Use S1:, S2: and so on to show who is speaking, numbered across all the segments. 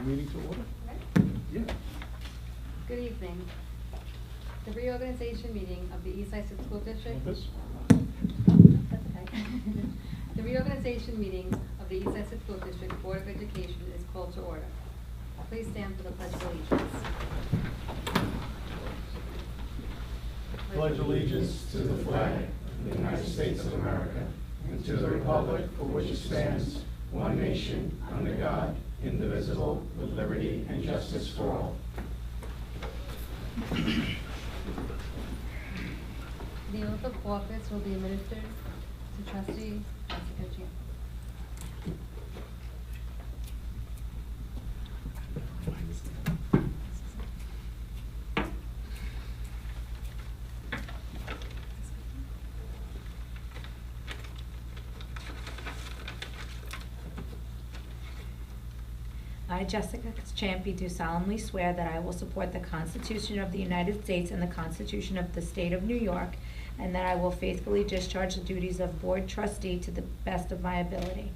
S1: the meeting to order?
S2: Okay.
S1: Yeah.
S2: Good evening. The reorganization meeting of the East Islip School District.
S1: Want this?
S2: That's okay. The reorganization meeting of the East Islip School District Board of Education is called to order. Please stand for the Pledge of Allegiance.
S3: Pledge allegiance to the flag of the United States of America and to the republic for which it stands, one nation, under God, indivisible, with liberty and justice for all.
S2: The oath of office will be administered to trustee Jessica Champ.
S4: I, Jessica Champy, do solemnly swear that I will support the Constitution of the United States and the Constitution of the State of New York, and that I will faithfully discharge the duties of Board Trustee to the best of my ability.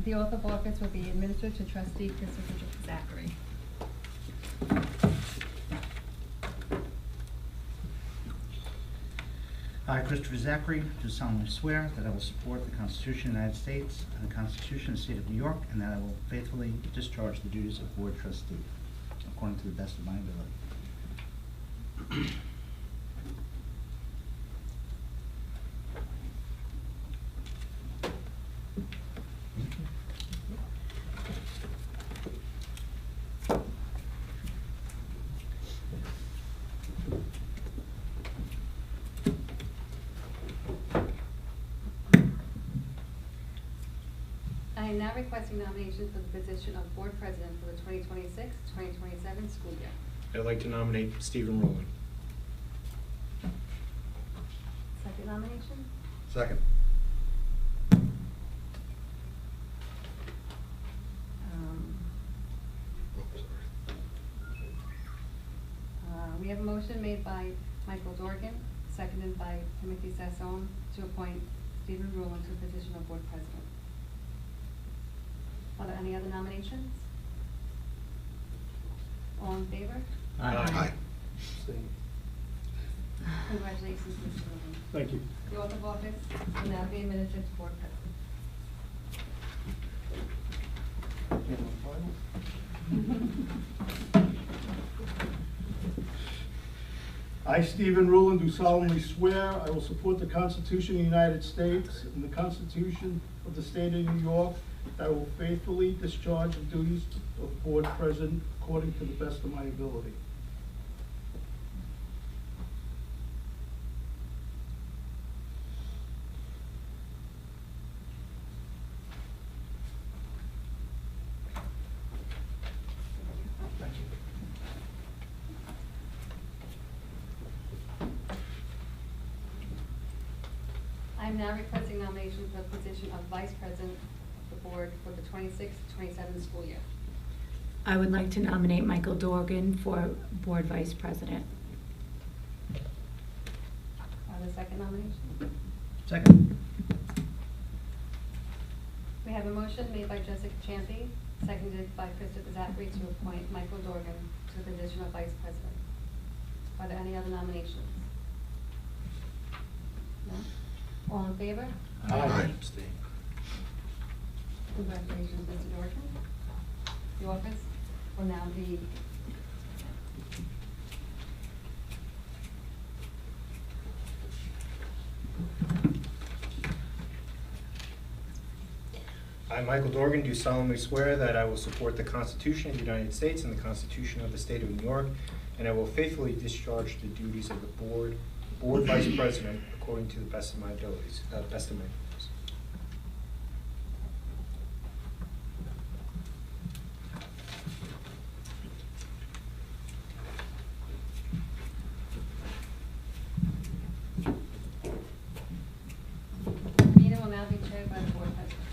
S2: The oath of office will be administered to trustee Christopher Zachary.
S5: I, Christopher Zachary, do solemnly swear that I will support the Constitution of the United States and the Constitution of the State of New York, and that I will faithfully discharge the duties of Board Trustee according to the best of my ability.
S2: I am now requesting nominations for the position of Board President for the 2026-2027 school year.
S6: I'd like to nominate Stephen Rowland.
S2: Second nomination?
S3: Second.
S2: We have a motion made by Michael Dorgan, seconded by Timothy Sassone, to appoint Stephen Rowland to the position of Board President. Are there any other nominations? All in favor?
S6: Aye.
S2: Congratulations, Mr. Rowland.
S1: Thank you.
S2: The oath of office will now be administered to Board President.
S1: I, Stephen Rowland, do solemnly swear I will support the Constitution of the United States and the Constitution of the State of New York, that I will faithfully discharge the duties of Board President according to the best of my ability.
S3: Thank you.
S2: I am now requesting nominations for the position of Vice President of the Board for the 26-27 school year.
S4: I would like to nominate Michael Dorgan for Board Vice President.
S2: Are there second nomination?
S5: Second.
S2: We have a motion made by Jessica Champy, seconded by Christopher Zachary, to appoint Michael Dorgan to the position of Vice President. Are there any other nominations? No? All in favor?
S3: Aye.
S6: Abstain.
S2: Congratulations, Mr. Dorgan. The office will now be
S6: I, Michael Dorgan, do solemnly swear that I will support the Constitution of the United States and the Constitution of the State of New York, and I will faithfully discharge the duties of the Board Vice President according to the best of my abilities, best of my abilities.
S2: The meeting will now be chaired by the Board President.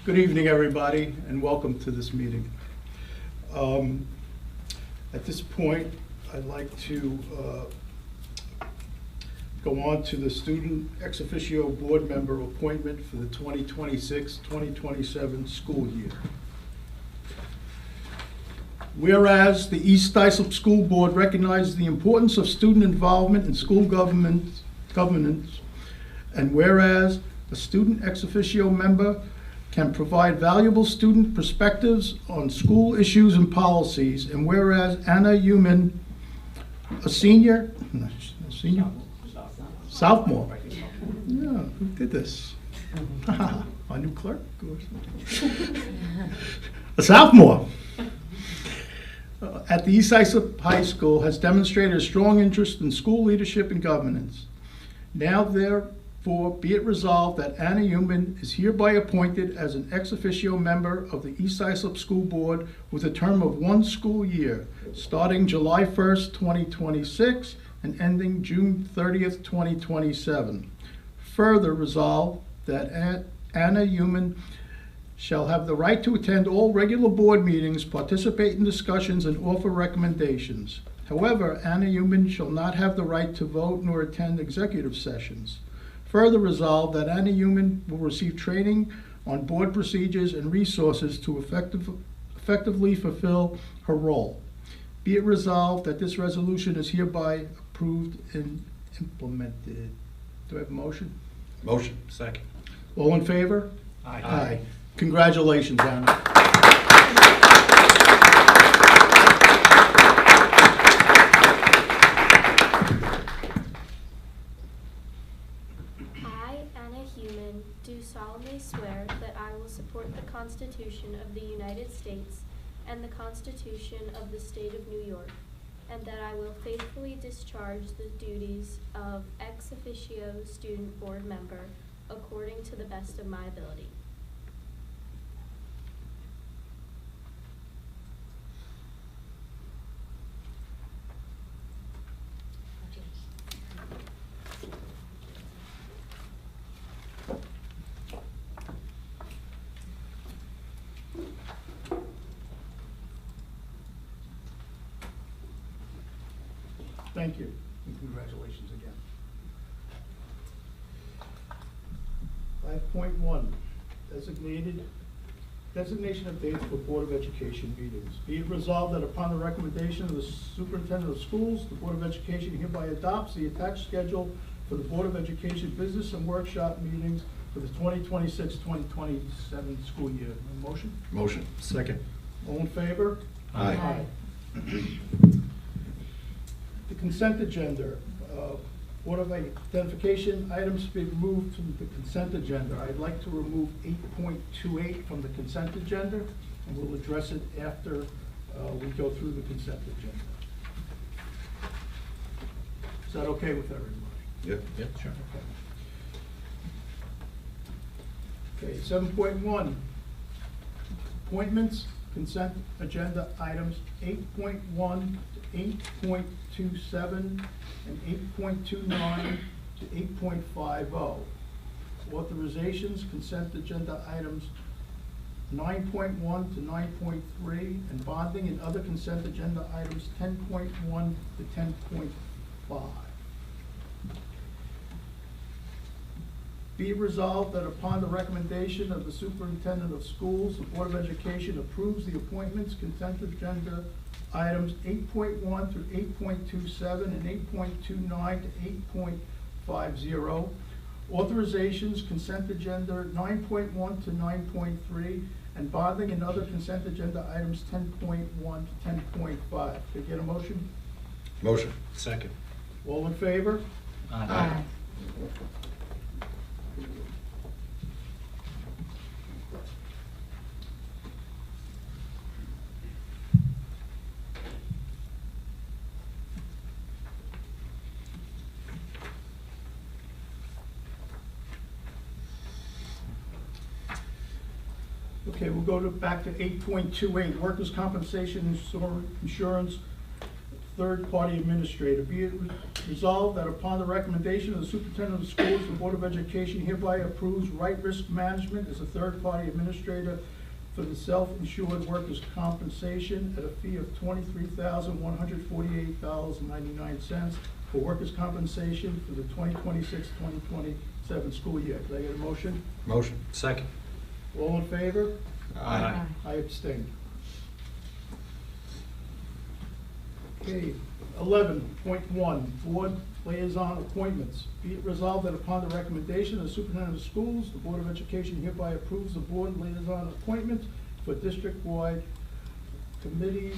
S1: Good evening, everybody, and welcome to this meeting. At this point, I'd like to go on to the student ex officio board member appointment for the 2026-2027 school year. Whereas the East Islip School Board recognizes the importance of student involvement in school governance, and whereas a student ex officio member can provide valuable student perspectives on school issues and policies, and whereas Anna Human, a senior, sophomore. Yeah, who did this? My new clerk? A sophomore at the East Islip High School has demonstrated a strong interest in school leadership and governance. Now therefore be it resolved that Anna Human is hereby appointed as an ex officio member of the East Islip School Board with a term of 1 school year, starting July 1st, 2026 and ending June 30th, 2027. Further resolved that Anna Human shall have the right to attend all regular board meetings, participate in discussions, and offer recommendations. However, Anna Human shall not have the right to vote nor attend executive sessions. Further resolved that Anna Human will receive training on board procedures and resources to effectively fulfill her role. Be it resolved that this resolution is hereby approved and implemented. Do I have a motion?
S3: Motion.
S6: Second.
S1: All in favor?
S6: Aye.
S1: Congratulations, Anna.
S7: I, Anna Human, do solemnly swear that I will support the Constitution of the United States and the Constitution of the State of New York, and that I will faithfully discharge the duties of ex officio student board member according to the best of my ability.
S1: Thank you, and congratulations again. 5.1, designation of dates for Board of Education meetings. Be it resolved that upon the recommendation of the Superintendent of Schools, the Board of Education hereby adopts the attached schedule for the Board of Education business and workshop meetings for the 2026-2027 school year. A motion?
S3: Motion.
S6: Second.
S1: All in favor?
S3: Aye.
S1: The consent agenda. Board of Identification items be removed from the consent agenda. I'd like to remove 8.28 from the consent agenda, and we'll address it after we go through the consent agenda. Is that okay with everybody?
S3: Yep. Yep. Sure.
S1: Okay, 7.1, appointments, consent agenda items 8.1 to 8.27 and 8.29 to 8.50. Authorizations, consent agenda items 9.1 to 9.3, and bonding and other consent agenda items 10.1 to 10.5. Be it resolved that upon the recommendation of the Superintendent of Schools, the Board of Education approves the appointments, consent agenda items 8.1 through 8.27 and 8.29 to 8.50. Authorizations, consent agenda 9.1 to 9.3, and bonding and other consent agenda items 10.1 to 10.5. Can I get a motion?
S3: Motion.
S6: Second.
S1: All in favor?
S3: Aye.
S1: Okay, we'll go back to 8.28, workers' compensation insurance third-party administrator. Be it resolved that upon the recommendation of the superintendent of schools, the Board of Education hereby approves Right Risk Management as a third-party administrator for the self-insured workers' compensation at a fee of $23,148.99 for workers' compensation for the 2026-2027 school year. Can I get a motion?
S3: Motion. Second.
S1: All in favor?
S3: Aye.
S1: I abstain. Okay, 11.1, Board Liaison Appointments. Be it resolved that upon the recommendation of the Superintendent of Schools, the Board of Education hereby approves the Board Liaison Appointments for district-wide committees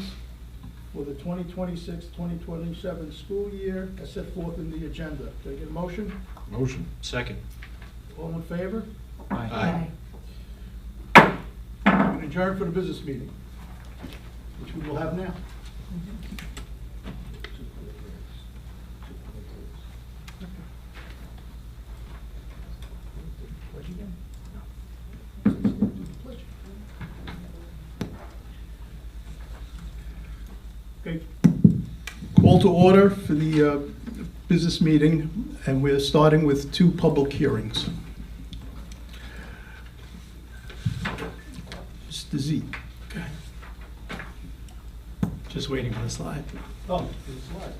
S1: for the 2026-2027 school year as set forth in the agenda. Can I get a motion?
S3: Motion. Second.
S1: All in favor?
S3: Aye.
S1: We adjourn for the business meeting, which we will have now. Okay. Call to order for the business meeting, and we're starting with 2 public hearings. Mr. Z. Okay.
S8: Just waiting for the slide.
S1: Oh, the slide.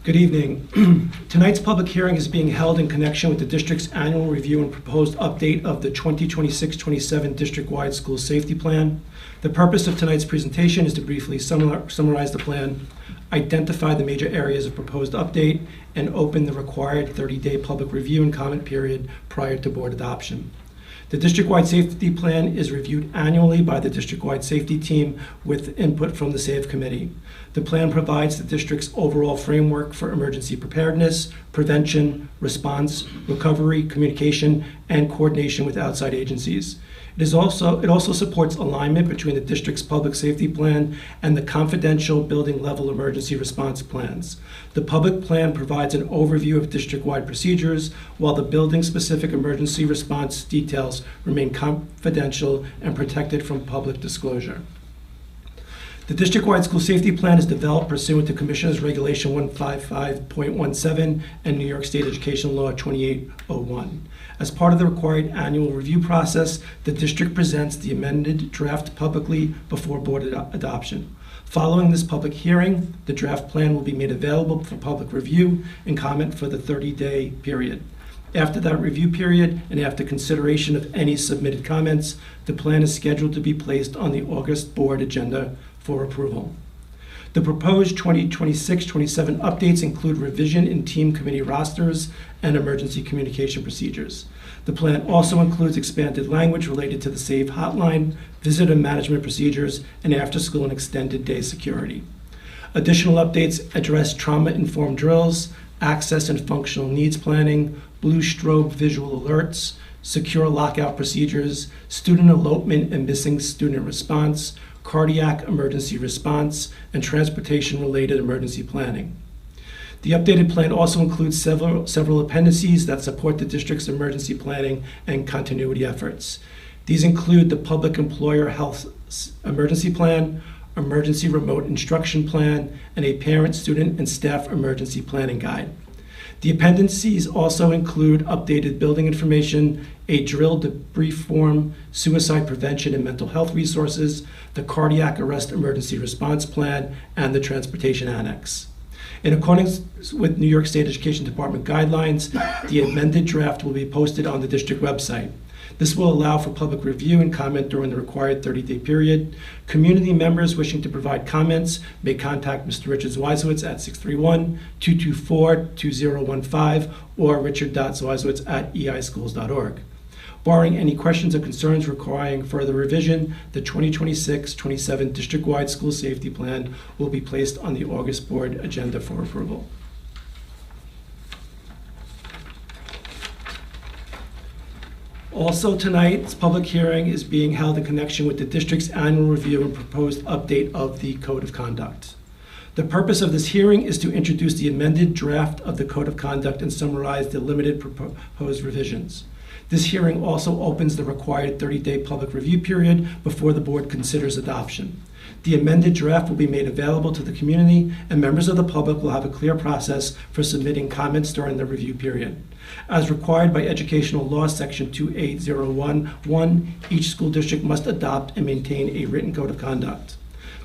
S8: Good evening. Tonight's public hearing is being held in connection with the district's annual review and proposed update of the 2026-27 district-wide school safety plan. The purpose of tonight's presentation is to briefly summarize the plan, identify the major areas of proposed update, and open the required 30-day public review and comment period prior to board adoption. The district-wide safety plan is reviewed annually by the district-wide safety team with input from the SAVE committee. The plan provides the district's overall framework for emergency preparedness, prevention, response, recovery, communication, and coordination with outside agencies. It also supports alignment between the district's public safety plan and the confidential building level emergency response plans. The public plan provides an overview of district-wide procedures, while the building-specific emergency response details remain confidential and protected from public disclosure. The district-wide school safety plan is developed pursuant to Commissioner's Regulation 155.17 and New York State Education Law 2801. As part of the required annual review process, the district presents the amended draft publicly before board adoption. Following this public hearing, the draft plan will be made available for public review and comment for the 30-day period. After that review period, and after consideration of any submitted comments, the plan is scheduled to be placed on the August board agenda for approval. The proposed 2026-27 updates include revision in team committee rosters and emergency communication procedures. The plan also includes expanded language related to the SAVE hotline, visitor management procedures, and after-school and extended day security. Additional updates address trauma-informed drills, access and functional needs planning, blue strobe visual alerts, secure lockout procedures, student elopement and missing student response, cardiac emergency response, and transportation-related emergency planning. The updated plan also includes several appendices that support the district's emergency planning and continuity efforts. These include the Public Employer Health Emergency Plan, Emergency Remote Instruction Plan, and a Parent, Student, and Staff Emergency Planning Guide. The appendices also include updated building information, a drill debrief form, suicide prevention and mental health resources, the cardiac arrest emergency response plan, and the transportation annex. In accordance with New York State Education Department guidelines, the amended draft will be posted on the district website. This will allow for public review and comment during the required 30-day period. Community members wishing to provide comments may contact Mr. Richard Zweisowitz at 631-224-2015 or richard.zweisowitz@eischools.org. Barring any questions or concerns requiring further revision, the 2026-27 district-wide school safety plan will be placed on the August board agenda for approval. Also, tonight's public hearing is being held in connection with the district's annual review and proposed update of the Code of Conduct. The purpose of this hearing is to introduce the amended draft of the Code of Conduct and summarize the limited proposed revisions. This hearing also opens the required 30-day public review period before the board considers adoption. The amended draft will be made available to the community, and members of the public will have a clear process for submitting comments during the review period. As required by Educational Law, Section 28011, each school district must adopt and maintain a written code of conduct.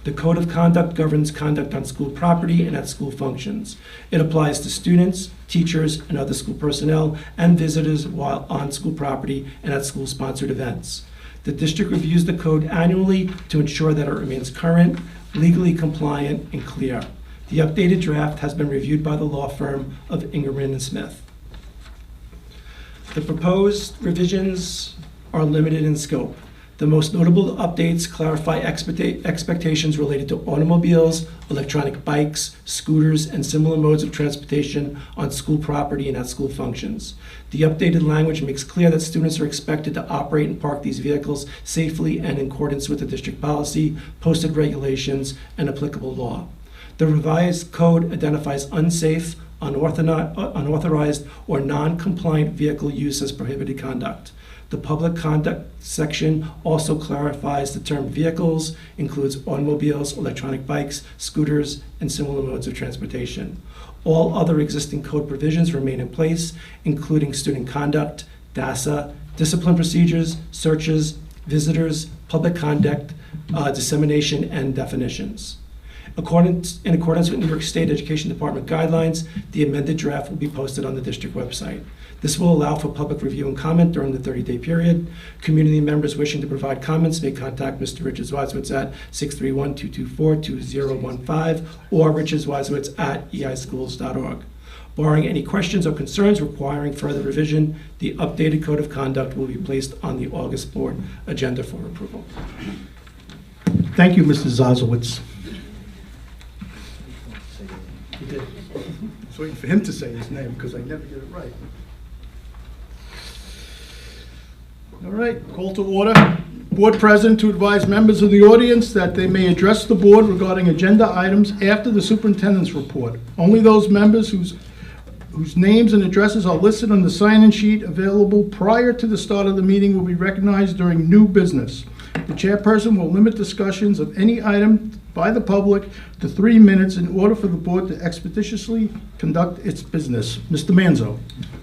S8: The Code of Conduct governs conduct on school property and at school functions. It applies to students, teachers, and other school personnel, and visitors while on school property and at school-sponsored events. The district reviews the code annually to ensure that it remains current, legally compliant, and clear. The updated draft has been reviewed by the law firm of Ingerman and Smith. The proposed revisions are limited in scope. The most notable updates clarify expectations related to automobiles, electronic bikes, scooters, and similar modes of transportation on school property and at school functions. The updated language makes clear that students are expected to operate and park these vehicles safely and in accordance with the district policy, posted regulations, and applicable law. The revised code identifies unsafe, unauthorized, or non-compliant vehicle use as prohibited conduct. The public conduct section also clarifies the term vehicles, includes automobiles, electronic bikes, scooters, and similar modes of transportation. All other existing code provisions remain in place, including student conduct, DASA, discipline procedures, searches, visitors, public conduct, dissemination, and definitions. In accordance with New York State Education Department guidelines, the amended draft will be posted on the district website. This will allow for public review and comment during the 30-day period. Community members wishing to provide comments may contact Mr. Richard Zwadzwitz at 631-224-2015 or richardzwadzwitz@eischools.org. Barring any questions or concerns requiring further revision, the updated Code of Conduct will be placed on the August board agenda for approval.
S1: Thank you, Mr. Zwadzwitz. He did. I was waiting for him to say his name because I never get it right. All right, call to order. Board President to advise members of the audience that they may address the board regarding agenda items after the superintendent's report. Only those members whose names and addresses are listed on the sign-in sheet available prior to the start of the meeting will be recognized during new business. The chairperson will limit discussions of any item by the public to 3 minutes in order for the board to expeditiously conduct its business. Mr. Manzo.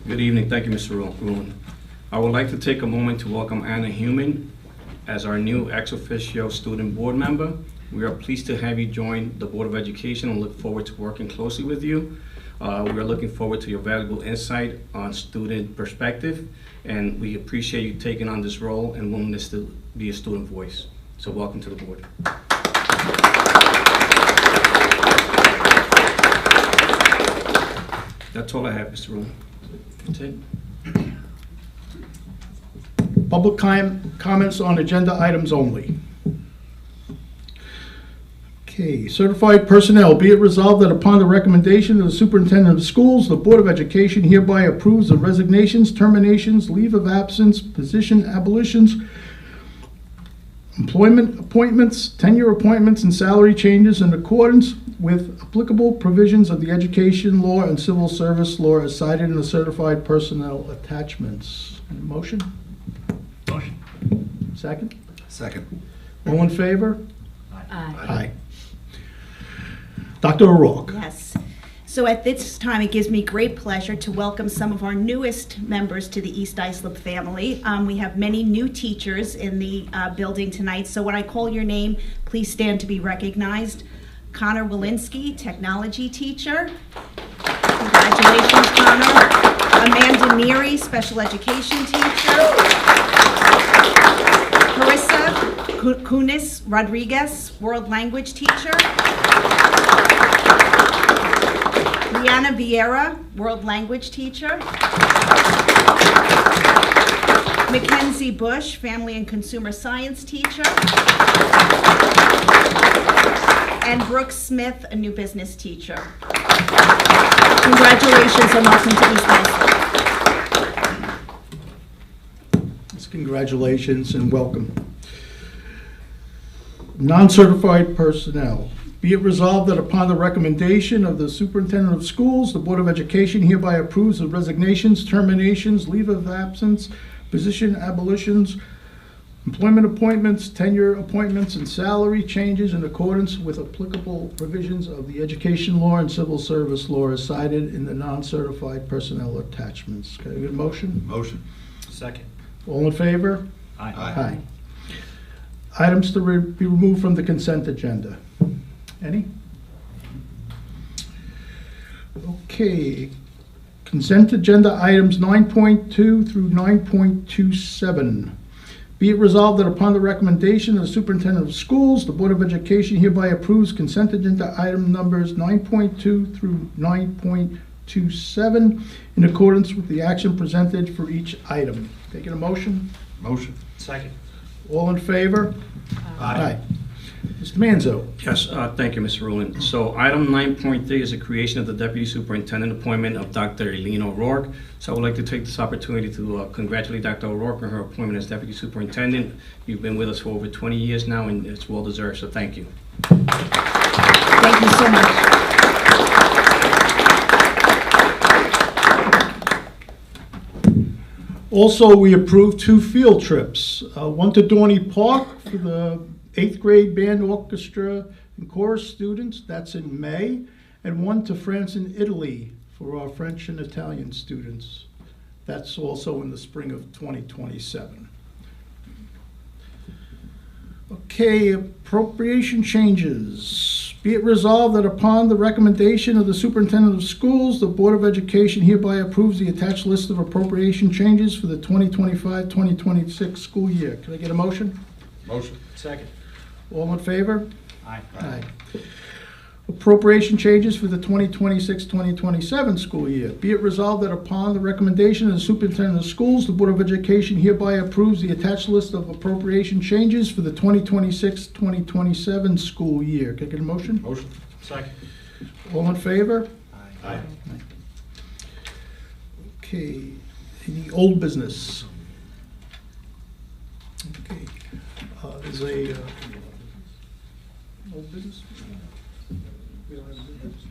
S9: Good evening. Thank you, Mr. Rulon. I would like to take a moment to welcome Anna Human as our new ex officio student board member. We are pleased to have you join the Board of Education and look forward to working closely with you. We are looking forward to your valuable insight on student perspective, and we appreciate you taking on this role and willingness to be a student voice. So welcome to the board. That's all I have, Mr. Rulon. That's it.
S1: Public comments on agenda items only. Okay, certified personnel. Be it resolved that upon the recommendation of the superintendent of schools, the Board of Education hereby approves the resignations, terminations, leave of absence, position abolitions, employment appointments, tenure appointments, and salary changes in accordance with applicable provisions of the education law and civil service law as cited in the certified personnel attachments. Any motion?
S5: Motion.
S1: Second?
S3: Second.
S1: All in favor?
S4: Aye.
S1: Aye. Dr. O'Rourke.
S10: Yes. So at this time, it gives me great pleasure to welcome some of our newest members to the East Islip family. We have many new teachers in the building tonight, so when I call your name, please stand to be recognized. Connor Walensky, technology teacher. Congratulations, Connor. Amanda Neary, special education teacher. Carissa Kunis Rodriguez, world language teacher. Brianna Vieira, world language teacher. Mackenzie Bush, family and consumer science teacher. And Brooke Smith, a new business teacher. Congratulations and welcome to East Islip.
S1: Congratulations and welcome. Non-certified personnel. Be it resolved that upon the recommendation of the Superintendent of Schools, the Board of Education hereby approves the resignations, terminations, leave of absence, position abolitions, employment appointments, tenure appointments, and salary changes in accordance with applicable provisions of the education law and civil service law as cited in the non-certified personnel attachments. Can I get a motion?
S3: Motion.
S6: Second.
S1: All in favor?
S6: Aye.
S1: Aye. Items to be removed from the consent agenda. Any? Okay. Consent agenda items 9.2 through 9.27. Be it resolved that upon the recommendation of the Superintendent of Schools, the Board of Education hereby approves consent agenda item numbers 9.2 through 9.27 in accordance with the action presented for each item. Taking a motion?
S3: Motion.
S6: Second.
S1: All in favor? Aye. Mr. Manzo?
S9: Yes, thank you, Mr. Rowland. So item 9.3 is the creation of the Deputy Superintendent appointment of Dr. Eileen O'Rourke. So I would like to take this opportunity to congratulate Dr. O'Rourke on her appointment as Deputy Superintendent. You've been with us for over 20 years now, and it's well deserved, so thank you.
S10: Thank you so much.
S1: Also, we approved 2 field trips, one to Dorney Park for the 8th grade band orchestra and chorus students, that's in May, and one to France and Italy for our French and Italian students. That's also in the spring of 2027. Okay, appropriation changes. Be it resolved that upon the recommendation of the Superintendent of Schools, the Board of Education hereby approves the attached list of appropriation changes for the 2025-2026 school year. Can I get a motion?
S3: Motion.
S6: Second.
S1: All in favor?
S6: Aye.
S1: Aye. Appropriation changes for the 2026-2027 school year. Be it resolved that upon the recommendation of the Superintendent of Schools, the Board of Education hereby approves the attached list of appropriation changes for the 2026-2027 school year. Can I get a motion?
S3: Motion.
S6: Second.
S1: All in favor?
S6: Aye.
S1: Okay, any old business? Okay, there's a, old business? We don't have new business.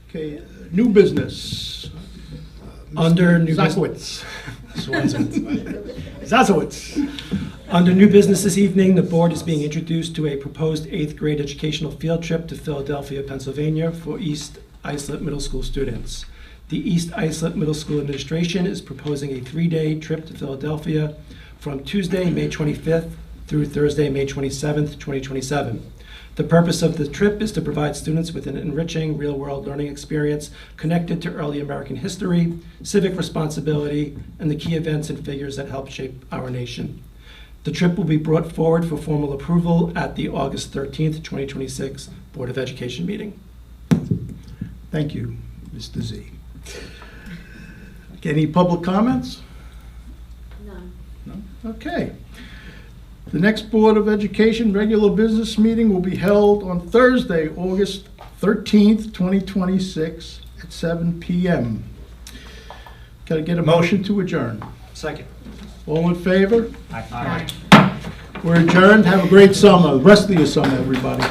S1: Okay, new business.
S8: Under new
S1: Zakowicz.
S8: Zazowitz. Under new business this evening, the board is being introduced to a proposed 8th grade educational field trip to Philadelphia, Pennsylvania for East Islip Middle School students. The East Islip Middle School Administration is proposing a 3-day trip to Philadelphia from Tuesday, May 25th through Thursday, May 27th, 2027. The purpose of the trip is to provide students with an enriching real-world learning experience connected to early American history, civic responsibility, and the key events and figures that helped shape our nation. The trip will be brought forward for formal approval at the August 13th, 2026 Board of Education meeting.
S1: Thank you, Mr. Z. Any public comments?
S2: None.
S1: No? Okay. The next Board of Education regular business meeting will be held on Thursday, August 13th, 2026 at 7 p.m. Can I get a motion to adjourn?
S6: Second.
S1: All in favor?
S6: Aye.
S1: We're adjourned. Have a great summer, the rest of your summer, everybody.